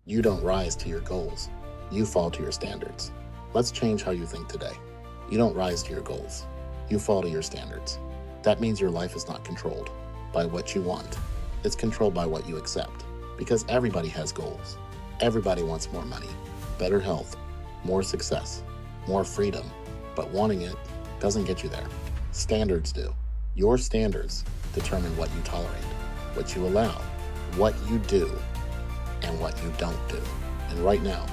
You don't rise to your goals. You fall to your standards. Let's change how you think today. You don't rise to your goals. You fall to your standards. That means your life is not controlled by what you want. It's controlled by what you accept. Because everybody has goals. Everybody wants more money, better health, more success, more freedom. But wanting it doesn't get you there. Standards do. Your standards determine what you tolerate, what you allow, what you do, and what you don't do. And right now,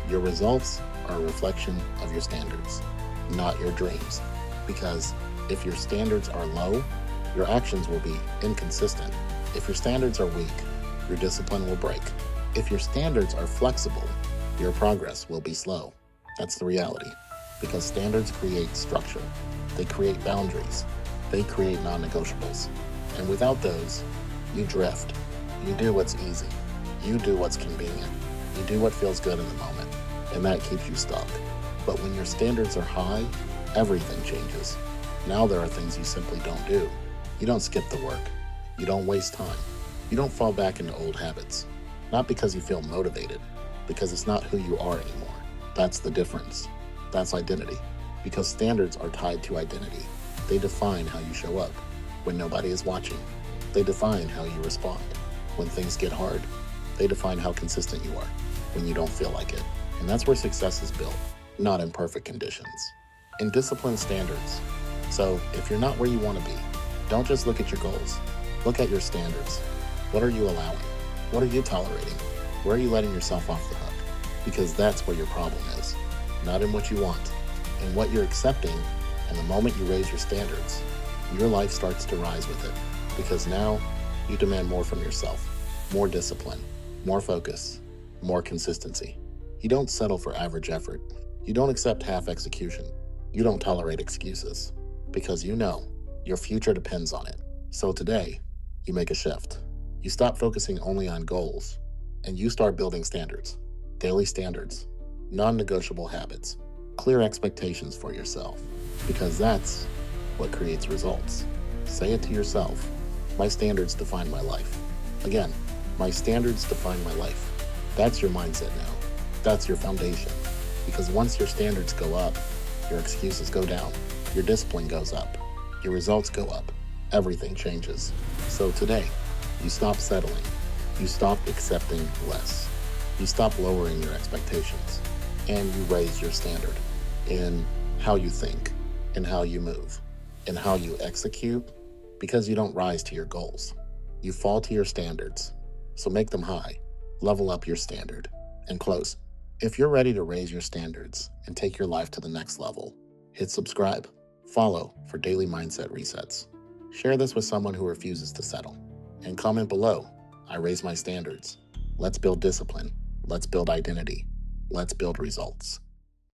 your results are a reflection of your standards, not your dreams. Because if your standards are low, your actions will be inconsistent. If your standards are weak, your discipline will break. If your standards are flexible, your progress will be slow. That's the reality. Because standards create structure. They create boundaries. They create non-negotiables. And without those, you drift. You do what's easy. You do what's convenient. You do what feels good in the moment. And that keeps you stuck. But when your standards are high, everything changes. Now there are things you simply don't do. You don't skip the work. You don't waste time. You don't fall back into old habits. Not because you feel motivated, because it's not who you are anymore. That's the difference. That's identity. Because standards are tied to identity. They define how you show up when nobody is watching. They define how you respond when things get hard. They define how consistent you are when you don't feel like it. And that's where success is built, not in perfect conditions. In disciplined standards. So if you're not where you want to be, don't just look at your goals. Look at your standards. What are you allowing? What are you tolerating? Where are you letting yourself off the hook? Because that's where your problem is. Not in what you want, in what you're accepting. And the moment you raise your standards, your life starts to rise with it. Because now you demand more from yourself, more discipline, more focus, more consistency. You don't settle for average effort. You don't accept half execution. You don't tolerate excuses. Because you know your future depends on it. So today, you make a shift. You stop focusing only on goals, and you start building standards, daily standards, non-negotiable habits, clear expectations for yourself, because that's what creates results. Say it to yourself. My standards define my life. Again, my standards define my life. That's your mindset now. That's your foundation. Because once your standards go up, your excuses go down, your discipline goes up, your results go up, everything changes. So today, you stop settling. You stop accepting less. You stop lowering your expectations. And you raise your standard in how you think, in how you move, in how you execute, because you don't rise to your goals. You fall to your standards. So make them high. Level up your standard. And close. If you're ready to raise your standards and take your life to the next level, hit subscribe. Follow for daily mindset resets. Share this with someone who refuses to settle. And comment below, I raise my standards. Let's build discipline. Let's build identity. Let's build results.